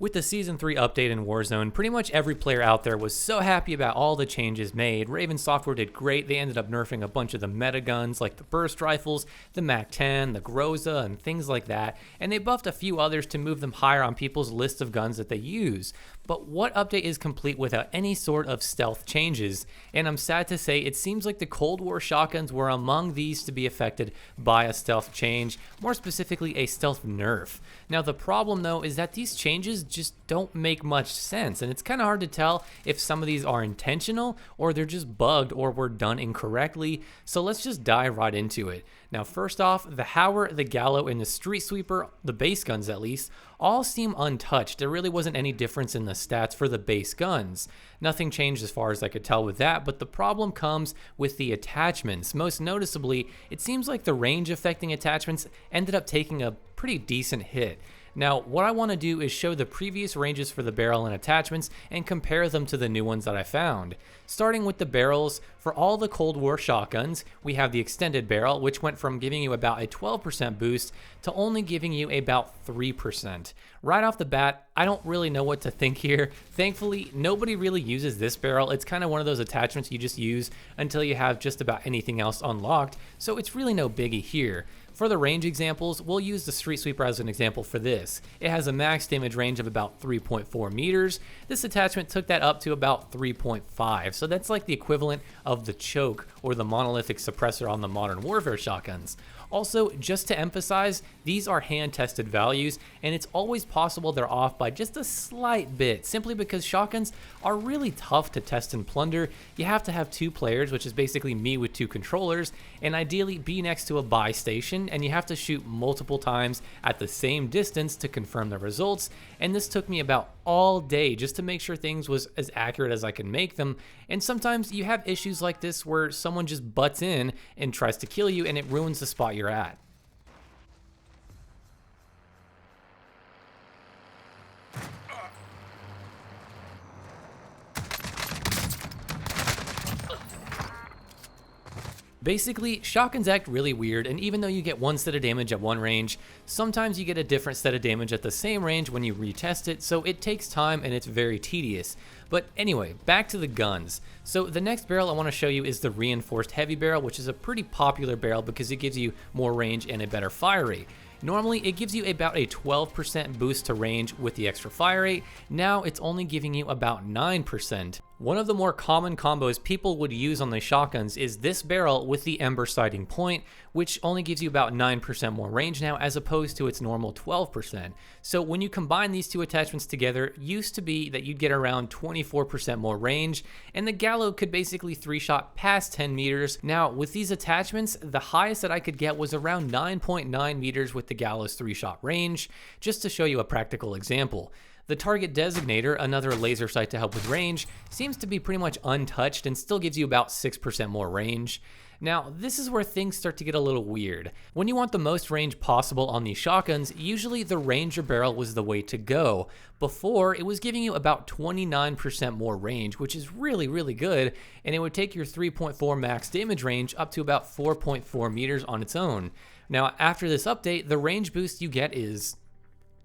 With the Season 3 update in Warzone, pretty much every player out there was so happy about all the changes made. Raven Software did great. They ended up nerfing a bunch of the meta guns like the burst rifles, the MAC-10, the Groza, and things like that. And they buffed a few others to move them higher on people's list of guns that they use. But what update is complete without any sort of stealth changes? And I'm sad to say it seems like the Cold War shotguns were among these to be affected by a stealth change, more specifically a stealth nerf. Now the problem though is that these changes just don't make much sense, and it's kind of hard to tell if some of these are intentional or they're just bugged or were done incorrectly. So let's just dive right into it. Now first off, the Howard, the Gallo, and the Streetsweeper, the base guns at least, all seem untouched. There really wasn't any difference in the stats for the base guns. Nothing changed as far as I could tell with that, but the problem comes with the attachments. Most noticeably, it seems like the range affecting attachments ended up taking a pretty decent hit. Now, what I want to do is show the previous ranges for the barrel and attachments and compare them to the new ones that I found. Starting with the barrels, for all the Cold War shotguns, we have the extended barrel, which went from giving you about a 12% boost to only giving you about 3%. Right off the bat, I don't really know what to think here. Thankfully, nobody really uses this barrel. It's kind of one of those attachments you just use until you have just about anything else unlocked, so it's really no biggie here. For the range examples, we'll use the Streetsweeper as an example for this. It has a max damage range of about 3.4 meters. This attachment took that up to about 3.5, so that's like the equivalent of the choke or the monolithic suppressor on the modern warfare shotguns. Also, just to emphasize, these are hand-tested values, and it's always possible they're off by just a slight bit, simply because shotguns are really tough to test and plunder. You have to have two players, which is basically me with two controllers, and ideally be next to a buy station, and you have to shoot multiple times at the same distance to confirm the results, and this took me about all day just to make sure things was as accurate as I could make them. And sometimes you have issues like this where someone just butts in and tries to kill you and it ruins the spot you're at. Basically, shotguns act really weird, and even though you get one set of damage at one range, sometimes you get a different set of damage at the same range when you retest it, so it takes time and it's very tedious. But anyway, back to the guns. So the next barrel I want to show you is the reinforced heavy barrel, which is a pretty popular barrel because it gives you more range and a better fire rate. Normally, it gives you about a 12% boost to range with the extra fire rate. Now it's only giving you about 9%. One of the more common combos people would use on the shotguns is this barrel with the Ember sighting point, which only gives you about 9% more range now as opposed to its normal 12%. So when you combine these two attachments together, it used to be that you'd get around 24% more range, and the Gallo could basically 3-shot past 10 meters. Now with these attachments, the highest that I could get was around 9.9 meters with the Gallo's 3-shot range. Just to show you a practical example, the target designator, another laser sight to help with range, seems to be pretty much untouched and still gives you about 6% more range. Now, this is where things start to get a little weird. When you want the most range possible on these shotguns, usually the Ranger barrel was the way to go. Before, it was giving you about 29% more range, which is really good, and it would take your 3.4 max damage range up to about 4.4 meters on its own. Now, after this update, the range boost you get is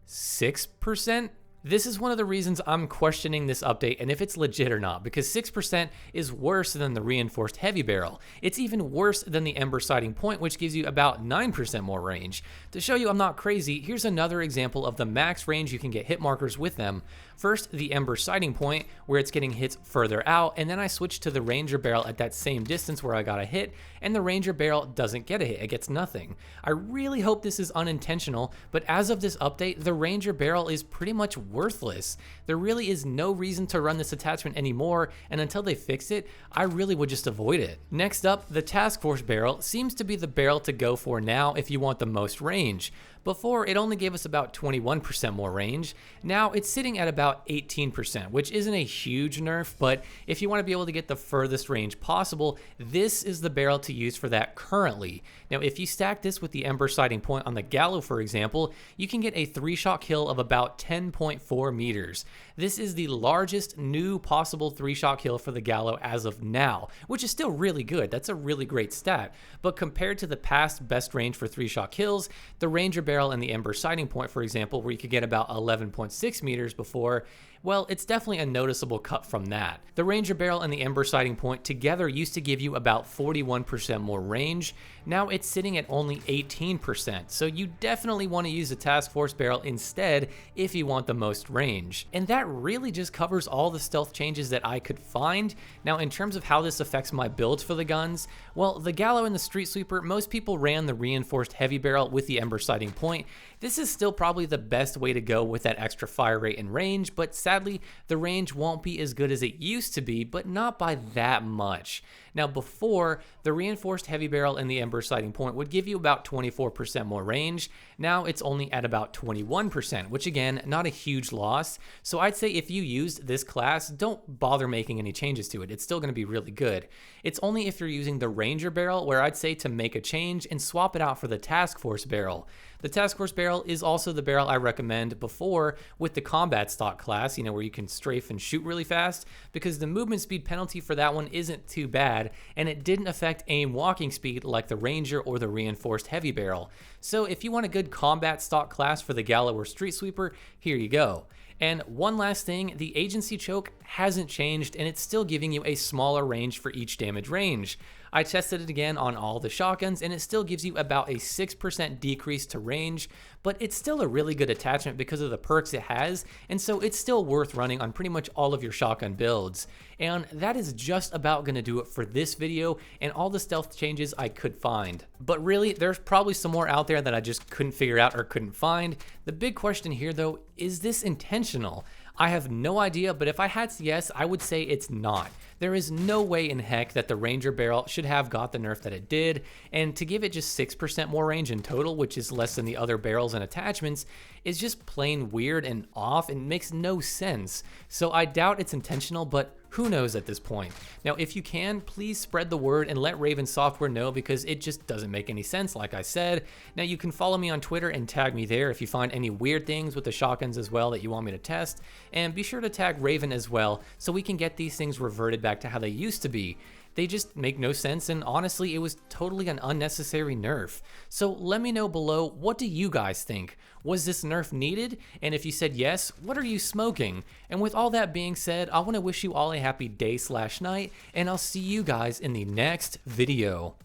6%? This is one of the reasons I'm questioning this update and if it's legit or not, because 6% is worse than the reinforced heavy barrel. It's even worse than the Ember sighting point, which gives you about 9% more range. To show you I'm not crazy, here's another example of the max range you can get hit markers with them. First, the Ember sighting point, where it's getting hits further out, and then I switched to the Ranger barrel at that same distance where I got a hit, and the Ranger barrel doesn't get a hit, it gets nothing. I really hope this is unintentional, but as of this update, the Ranger barrel is pretty much worthless. There really is no reason to run this attachment anymore, and until they fix it, I really would just avoid it. Next up, the Task Force barrel seems to be the barrel to go for now if you want the most range. Before, it only gave us about 21% more range. Now it's sitting at about 18%, which isn't a huge nerf, but if you want to be able to get the furthest range possible, this is the barrel to use for that currently. Now, if you stack this with the Ember sighting point on the Gallo, for example, you can get a 3-shot kill of about 10.4 meters. This is the largest new possible 3-shot kill for the Gallo as of now, which is still really good. That's a really great stat. But compared to the past best range for 3-shot kills, the Ranger barrel Barrel and the Ember Sighting Point, for example, where you could get about 11.6 meters before, well, it's definitely a noticeable cut from that. The Ranger Barrel and the Ember Sighting Point together used to give you about 41% more range. Now it's sitting at only 18%, so you definitely want to use the Task Force Barrel instead if you want the most range. And that really just covers all the stealth changes that I could find. Now, in terms of how this affects my builds for the guns, well, the Gallo and the Streetsweeper, most people ran the reinforced heavy barrel with the Ember Sighting Point. This is still probably the best way to go with that extra fire rate and range, but sadly, the range won't be as good as it used to be, but not by that much. Now, before, the reinforced heavy barrel and the Ember Sighting Point would give you about 24% more range. Now it's only at about 21%, which again, not a huge loss. So I'd say if you used this class, don't bother making any changes to it. It's still going to be really good. It's only if you're using the Ranger Barrel where I'd say to make a change and swap it out for the Task Force Barrel. The Task Force Barrel is also the barrel I recommend before with the combat stock class, where you can strafe and shoot really fast, because the movement speed penalty for that one isn't too bad, and it didn't affect aim walking speed like the Ranger or the reinforced heavy barrel. So if you want a good combat stock class for the Gallo or Streetsweeper, here you go. And one last thing, the agency choke hasn't changed and it's still giving you a smaller range for each damage range. I tested it again on all the shotguns and it still gives you about a 6% decrease to range, but it's still a really good attachment because of the perks it has, and so it's still worth running on pretty much all of your shotgun builds. And that is just about going to do it for this video and all the stealth changes I could find. But really, there's probably some more out there that I just couldn't figure out or couldn't find. The big question here though, is this intentional? I have no idea, but if I had to guess, I would say it's not. There is no way in heck that the Ranger Barrel should have got the nerf that it did, and to give it just 6% more range in total, which is less than the other barrels and attachments, is just plain weird and off and makes no sense. So I doubt it's intentional, but who knows at this point. Now, if you can, please spread the word and let Raven Software know, because it just doesn't make any sense, like I said. Now, you can follow me on Twitter and tag me there if you find any weird things with the shotguns as well that you want me to test. And be sure to tag Raven as well, so we can get these things reverted back to how they used to be. They just make no sense, and honestly, it was totally an unnecessary nerf. So let me know below, what do you guys think? Was this nerf needed? And if you said yes, what are you smoking? And with all that being said, I want to wish you all a happy day/night, and I'll see you guys in the next video.